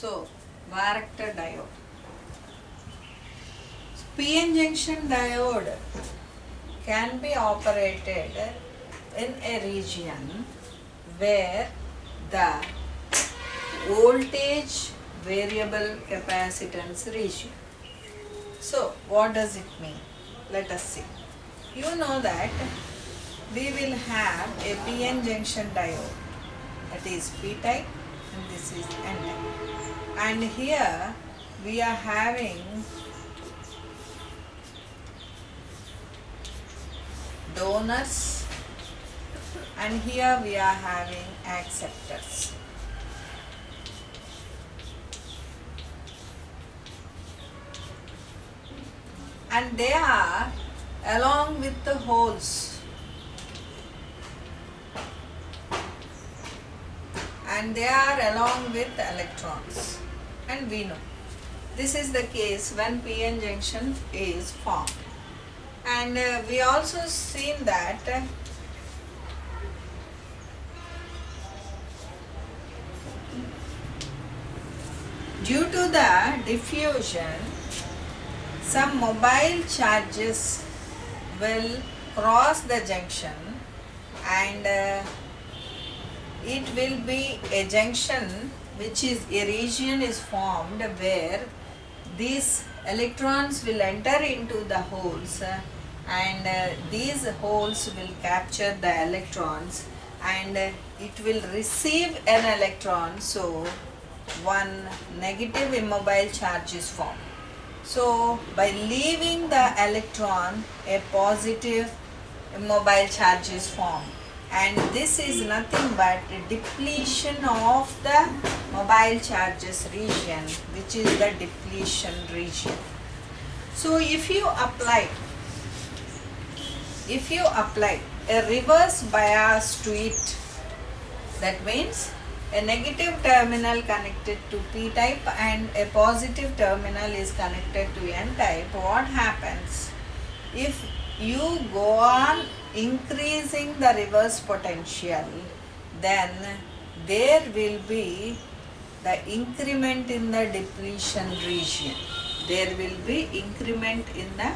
So, varactor diode. PN junction diode can be operated in a region where the voltage variable capacitance region. So, what does it mean? Let us see. You know that we will have a PN junction diode, that is P type and this is N type. And here we are having donors and here we are having acceptors. And they are along with the holes, and they are along with electrons, and we know this is the case when PN junction is formed. And we also seen that due to the diffusion, some mobile charges will cross the junction, and it will be a junction which is a region is formed where these electrons will enter into the holes, and these holes will capture the electrons, and it will receive an electron, so one negative immobile charge is formed. So, by leaving the electron, a positive immobile charge is formed, and this is nothing but a depletion of the mobile charges region, which is the depletion region. So, if you apply a reverse bias to it, that means a negative terminal connected to P type and a positive terminal is connected to N type, what happens? If you go on increasing the reverse potential, then there will be the increment in the depletion region. There will be increment in the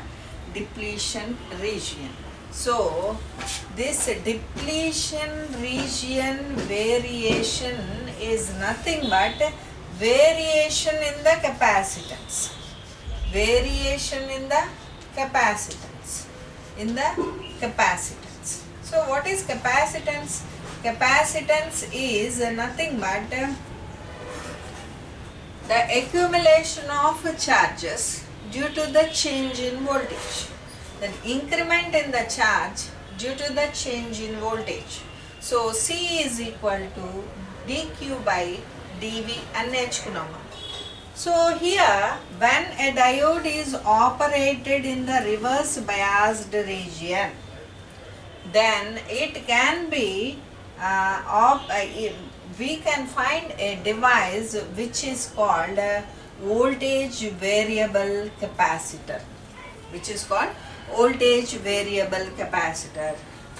depletion region. So, this depletion region variation is nothing but variation in the capacitance. Variation in the capacitance. So, what is capacitance? Capacitance is nothing but the accumulation of charges due to the change in voltage. Then increment in the charge due to the change in voltage. So, C is equal to dq by dV and H kunama. So, here when a diode is operated in the reverse biased region, then it can be we can find a device which is called voltage variable capacitor,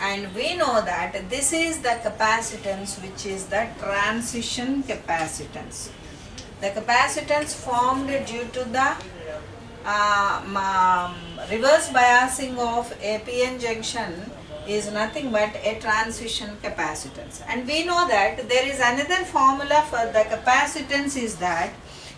and we know that this is the capacitance which is the transition capacitance. The capacitance formed due to the reverse biasing of a PN junction is nothing but a transition capacitance. And we know that there is another formula for the capacitance is that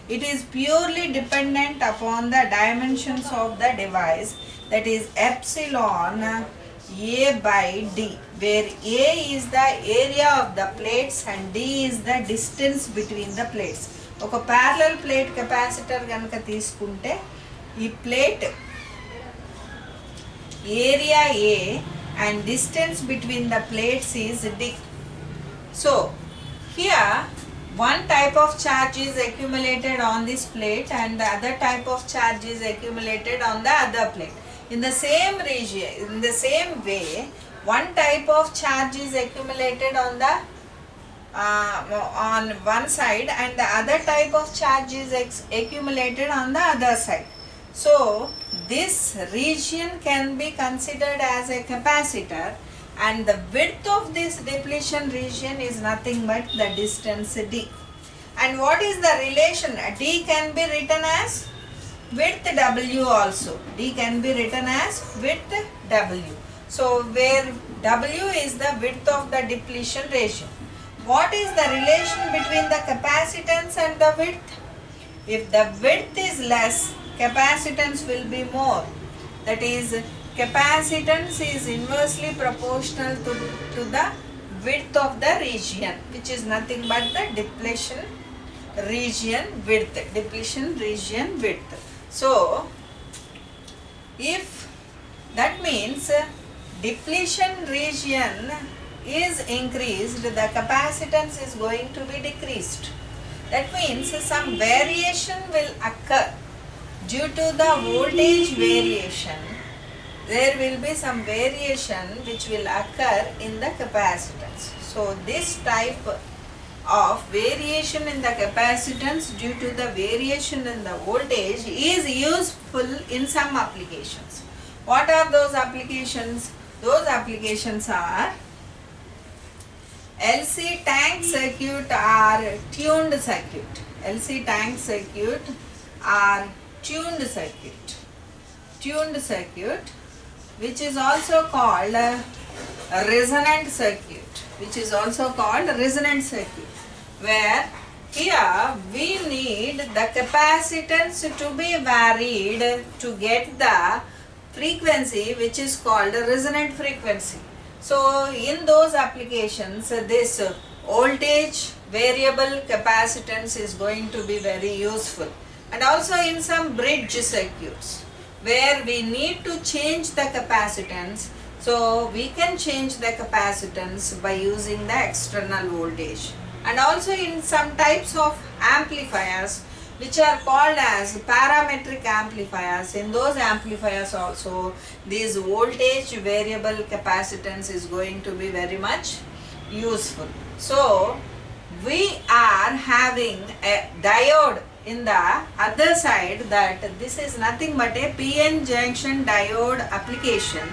it is purely dependent upon the dimensions of the device, that is epsilon A by D, where A is the area of the plates and D is the distance between the plates. ఒక parallel plate capacitor గనుక తీసుకుంటే ఈ plate area A and distance between the plates is D. So, here one type of charge is accumulated on this plate and the other type of charge is accumulated on the other plate. In the same region, in the same way, one type of charge is accumulated on the on one side and the other type of charge is accumulated on the other side. So, this region can be considered as a capacitor, and the width of this depletion region is nothing but the distance D. And what is the relation? D can be written as width W also. D can be written as width W. So where W is the width of the depletion ratio. What is the relation between the capacitance and the width? If the width is less, capacitance will be more. That is, capacitance is inversely proportional to the width of the region, which is nothing but the depletion region width. Depletion region width. So, if that means depletion region is increased, the capacitance is going to be decreased. That means some variation will occur due to the voltage variation. There will be some variation which will occur in the capacitance. So this type of variation in the capacitance due to the variation in the voltage is useful in some applications. What are those applications? Those applications are LC tank circuit or tuned circuit. LC tank circuit or tuned circuit. Tuned circuit, which is also called a resonant circuit. Which is also called resonant circuit. Where here we need the capacitance to be varied to get the frequency which is called resonant frequency. So in those applications, this voltage variable capacitance is going to be very useful. And also in some bridge circuits where we need to change the capacitance, so we can change the capacitance by using the external voltage. And also in some types of amplifiers which are called as parametric amplifiers, in those amplifiers also this voltage variable capacitance is going to be very much useful. So we are having a diode in the other side, that this is nothing but a PN junction diode application,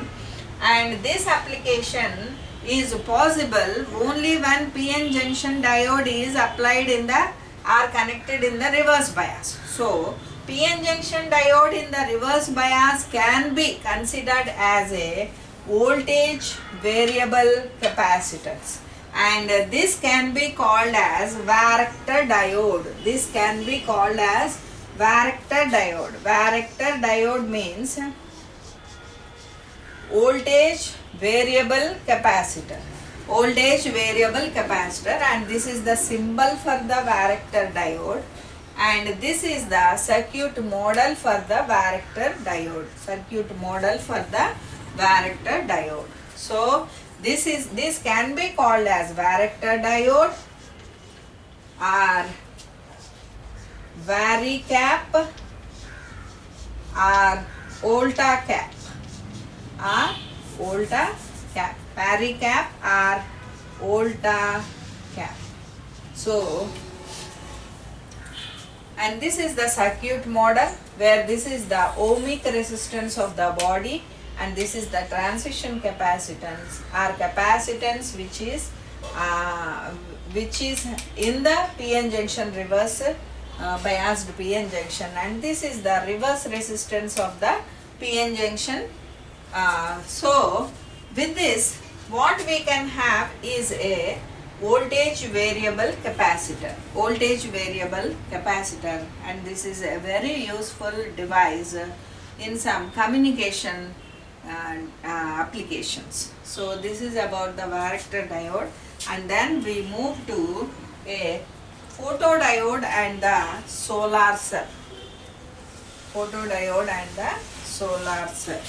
and this application is possible only when PN junction diode is applied in the are connected in the reverse bias. So PN junction diode in the reverse bias can be considered as a voltage variable capacitance, and this can be called as varactor diode. This can be called as varactor diode. Varactor diode means voltage variable capacitor. Voltage variable capacitor, and this is the symbol for the varactor diode, and this is the circuit model for the varactor diode. Circuit model for the varactor diode. So this can be called as varactor diode or varicap or volta cap or volta cap. Varicap or volta cap. So, and this is the circuit model where this is the ohmic resistance of the body, and this is the transition capacitance or capacitance which is in the PN junction reverse biased PN junction, and this is the reverse resistance of the PN junction. So with this, what we can have is a voltage variable capacitor. Voltage variable capacitor, and this is a very useful device in some communication applications. So this is about the varactor diode, and then we move to a photodiode and the solar cell. Photodiode and the solar cell.